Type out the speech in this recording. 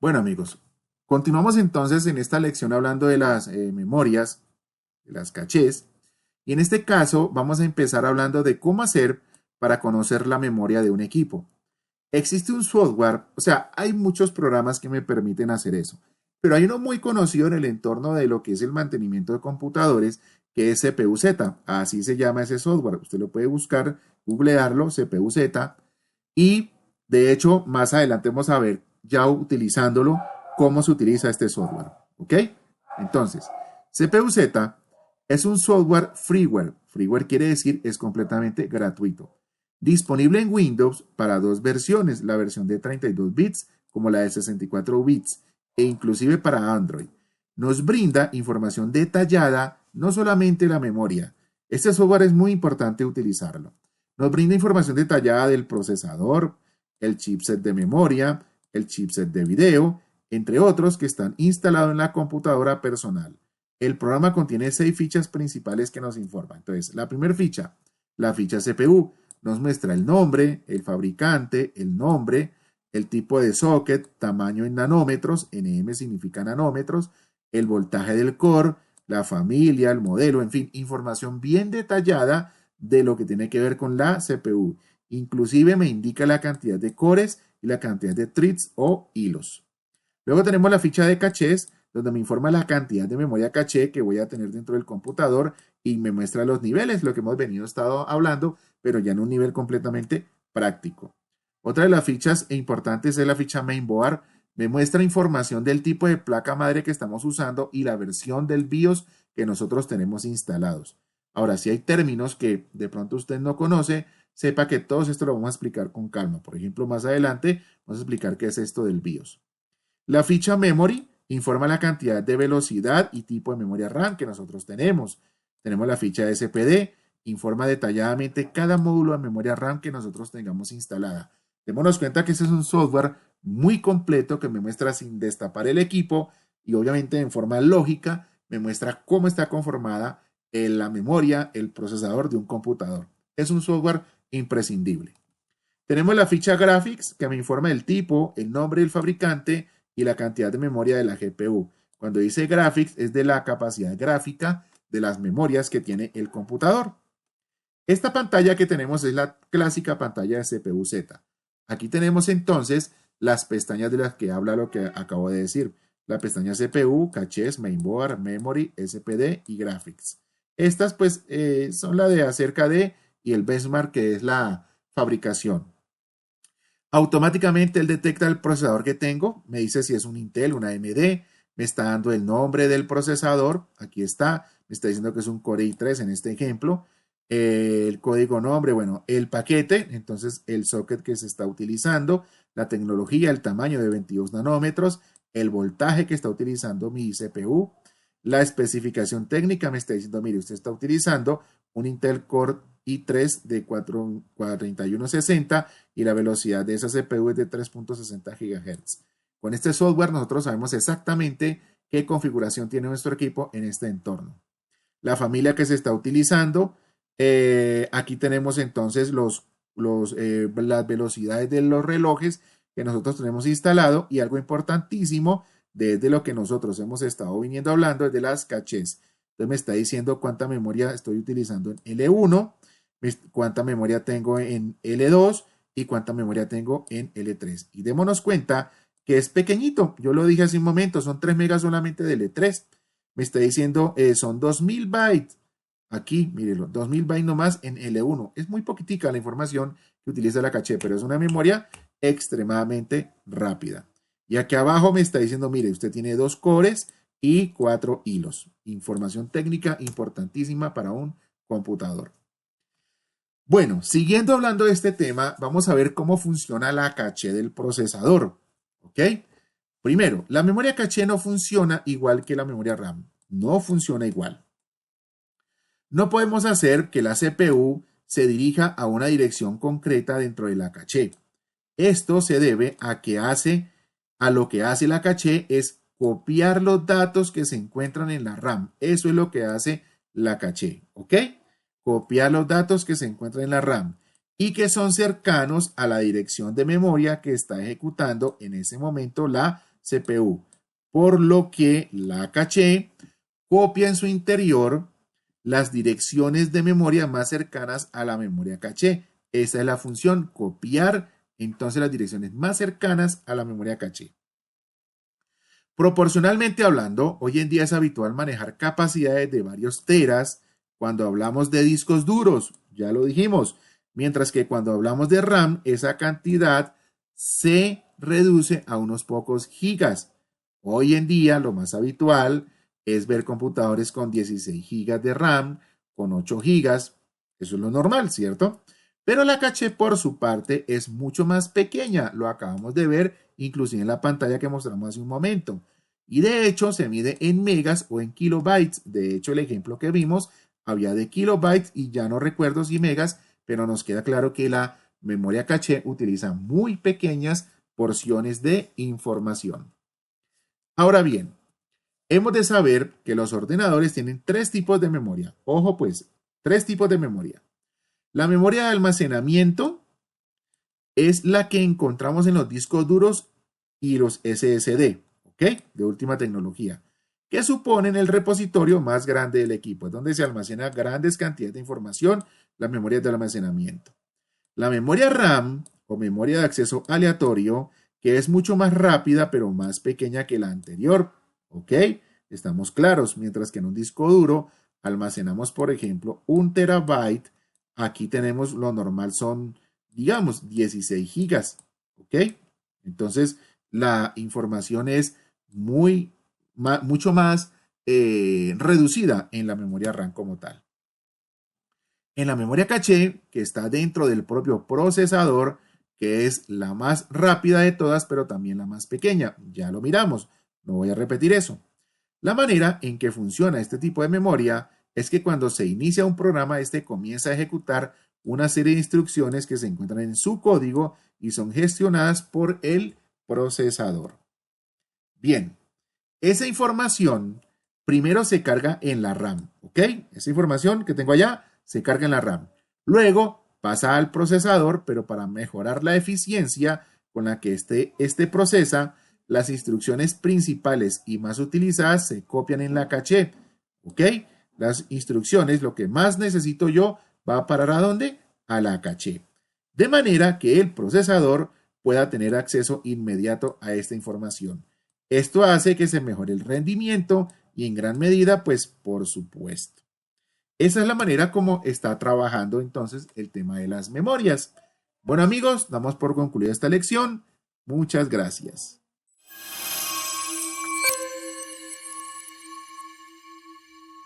Bueno amigos, continuamos entonces en esta lección hablando de las memorias, de las cachés, y en este caso vamos a empezar hablando de cómo hacer para conocer la memoria de un equipo. Existe un software, o sea, hay muchos programas que me permiten hacer eso, pero hay uno muy conocido en el entorno de lo que es el mantenimiento de computadores, que es CPU-Z, así se llama ese software. Usted lo puede buscar, googlearlo, CPU-Z, y de hecho más adelante vamos a ver ya utilizándolo cómo se utiliza este software, ¿ok? Entonces, CPU-Z es un software freeware. Freeware quiere decir es completamente gratuito. Disponible en Windows para dos versiones, la versión de 32 bits como la de 64 bits e inclusive para Android. Nos brinda información detallada, no solamente la memoria. Este software es muy importante utilizarlo. Nos brinda información detallada del procesador, el chipset de memoria, el chipset de video, entre otros que están instalados en la computadora personal. El programa contiene 6 fichas principales que nos informan. Entonces, la primera ficha, la ficha CPU, nos muestra el nombre, el fabricante, el nombre, el tipo de socket, tamaño en nanómetros, nm significa nanómetros, el voltaje del core, la familia, el modelo, en fin, información bien detallada de lo que tiene que ver con la CPU. Inclusive me indica la cantidad de cores y la cantidad de threads o hilos. Luego tenemos la ficha de cachés, donde me informa la cantidad de memoria caché que voy a tener dentro del computador y me muestra los niveles, lo que hemos estado hablando, pero ya en un nivel completamente práctico. Otra de las fichas importantes es la ficha mainboard. Me muestra información del tipo de placa madre que estamos usando y la versión del BIOS que nosotros tenemos instalados. Ahora, si hay términos que de pronto usted no conoce, sepa que todos esto lo vamos a explicar con calma. Por ejemplo, más adelante vamos a explicar qué es esto del BIOS. La ficha memory informa la cantidad de velocidad y tipo de memoria RAM que nosotros tenemos. Tenemos la ficha SPD, informa detalladamente cada módulo de memoria RAM que nosotros tengamos instalada. Démonos cuenta que este es un software muy completo que me muestra sin destapar el equipo y obviamente en forma lógica me muestra cómo está conformada la memoria, el procesador de un computador. Es un software imprescindible. Tenemos la ficha graphics que me informa el tipo, el nombre del fabricante y la cantidad de memoria de la GPU. Cuando dice graphics es de la capacidad gráfica de las memorias que tiene el computador. Esta pantalla que tenemos es la clásica pantalla de CPU-Z. Aquí tenemos entonces las pestañas de las que habla lo que acabo de decir. La pestaña CPU, cachés, mainboard, memory, SPD y graphics. Estas pues son la de acerca de y el benchmark que es la fabricación. Automáticamente él detecta el procesador que tengo, me dice si es un Intel, una AMD, me está dando el nombre del procesador, aquí está, me está diciendo que es un Core i3 en este ejemplo, el código nombre, bueno, el paquete, entonces el socket que se está utilizando, la tecnología, el tamaño de 22 nanómetros, el voltaje que está utilizando mi CPU, la especificación técnica me está diciendo, mire, usted está utilizando un Intel Core i3 de 3160 y la velocidad de esa CPU es de 3.60 GHz. Con este software nosotros sabemos exactamente qué configuración tiene nuestro equipo en este entorno. La familia que se está utilizando, aquí tenemos entonces las velocidades de los relojes que nosotros tenemos instalado y algo importantísimo desde lo que nosotros hemos estado viniendo hablando es de las cachés. Entonces me está diciendo cuánta memoria estoy utilizando en L1, cuánta memoria tengo en L2 y cuánta memoria tengo en L3. Y démonos cuenta que es pequeñito. Yo lo dije hace un momento, son 3 megas solamente de L3. Me está diciendo, son 2000 bytes. Aquí, mírenlo, 2000 bytes nomás en L1. Es muy poquitica la información que utiliza la caché, pero es una memoria extremadamente rápida. Y aquí abajo me está diciendo, mire, usted tiene 2 cores y 4 hilos. Información técnica importantísima para un computador. Bueno, siguiendo hablando de este tema, vamos a ver cómo funciona la caché del procesador. ¿Ok? Primero, la memoria caché no funciona igual que la memoria RAM. No funciona igual. No podemos hacer que la CPU se dirija a una dirección concreta dentro de la caché. Esto se debe a lo que hace la caché es copiar los datos que se encuentran en la RAM. Eso es lo que hace la caché, ¿ok? Copiar los datos que se encuentran en la RAM y que son cercanos a la dirección de memoria que está ejecutando en ese momento la CPU, por lo que la caché copia en su interior las direcciones de memoria más cercanas a la memoria caché. Esa es la función, copiar entonces las direcciones más cercanas a la memoria caché. Proporcionalmente hablando, hoy en día es habitual manejar capacidades de varios teras cuando hablamos de discos duros, ya lo dijimos, mientras que cuando hablamos de RAM, esa cantidad se reduce a unos pocos gigas. Hoy en día lo más habitual es ver computadores con 16 gigas de RAM, con 8 gigas, eso es lo normal, ¿cierto? Pero la caché por su parte es mucho más pequeña, lo acabamos de ver inclusive en la pantalla que mostramos hace un momento. Y de hecho se mide en megas o en kilobytes. De hecho el ejemplo que vimos había de kilobytes y ya no recuerdo si megas, pero nos queda claro que la memoria caché utiliza muy pequeñas porciones de información. Ahora bien, hemos de saber que los ordenadores tienen tres tipos de memoria. Ojo pues, tres tipos de memoria. La memoria de almacenamiento es la que encontramos en los discos duros y los SSD, ¿ok? De última tecnología, que suponen el repositorio más grande del equipo, es donde se almacena grandes cantidades de información, las memorias de almacenamiento. La memoria RAM o memoria de acceso aleatorio, que es mucho más rápida pero más pequeña que la anterior, ¿ok? Estamos claros, mientras que en un disco duro almacenamos, por ejemplo, 1 TB, aquí tenemos lo normal son, digamos, 16 gigas, ¿ok? Entonces, la información es mucho más reducida en la memoria RAM como tal. En la memoria caché, que está dentro del propio procesador, que es la más rápida de todas, pero también la más pequeña. Ya lo miramos, no voy a repetir eso. La manera en que funciona este tipo de memoria es que cuando se inicia un programa, este comienza a ejecutar una serie de instrucciones que se encuentran en su código y son gestionadas por el procesador. Bien, esa información primero se carga en la RAM, ¿ok? Esa información que tengo allá se carga en la RAM. Luego pasa al procesador, pero para mejorar la eficiencia con la que este procesa, las instrucciones principales y más utilizadas se copian en la caché, ¿ok? Las instrucciones, lo que más necesito yo, va a parar ¿a dónde? A la caché. De manera que el procesador pueda tener acceso inmediato a esta información. Esto hace que se mejore el rendimiento y en gran medida, pues por supuesto. Esa es la manera como está trabajando entonces el tema de las memorias. Bueno amigos, damos por concluida esta lección. Muchas gracias.